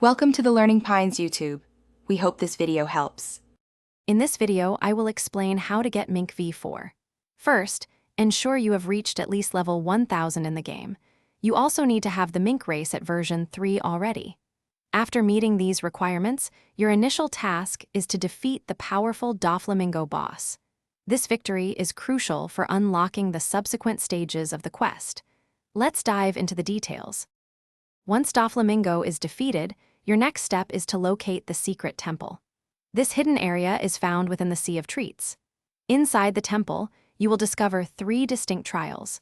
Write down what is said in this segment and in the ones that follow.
Welcome to the Learning Pines YouTube. We hope this video helps. In this video, I will explain how to get Mink V4. First, ensure you have reached at least level 1000 in the game. You also need to have the Mink race at version 3 already. After meeting these requirements, your initial task is to defeat the powerful Doflamingo boss. This victory is crucial for unlocking the subsequent stages of the quest. Let's dive into the details. Once Doflamingo is defeated, your next step is to locate the secret temple. This hidden area is found within the Sea of Treats. Inside the temple, you will discover 3 distinct trials.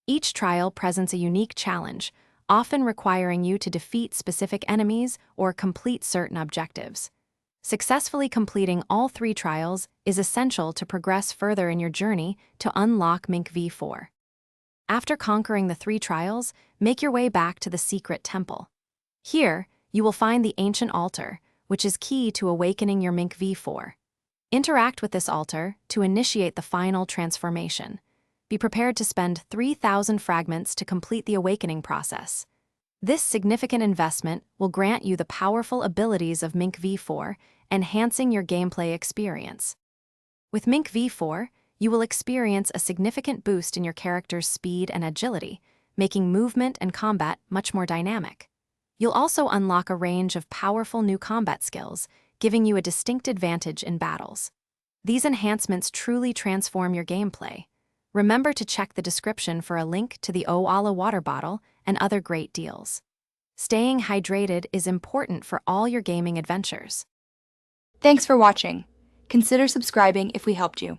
Each trial presents a unique challenge, often requiring you to defeat specific enemies or complete certain objectives. Successfully completing all 3 trials is essential to progress further in your journey to unlock Mink V4. After conquering the 3 trials, make your way back to the secret temple. Here, you will find the ancient altar, which is key to awakening your Mink V4. Interact with this altar to initiate the final transformation. Be prepared to spend 3,000 fragments to complete the awakening process. This significant investment will grant you the powerful abilities of Mink V4, enhancing your gameplay experience. With Mink V4, you will experience a significant boost in your character's speed and agility, making movement and combat much more dynamic. You'll also unlock a range of powerful new combat skills, giving you a distinct advantage in battles. These enhancements truly transform your gameplay. Remember to check the description for a link to the Oala water bottle and other great deals. Staying hydrated is important for all your gaming adventures. Thanks for watching. Consider subscribing if we helped you.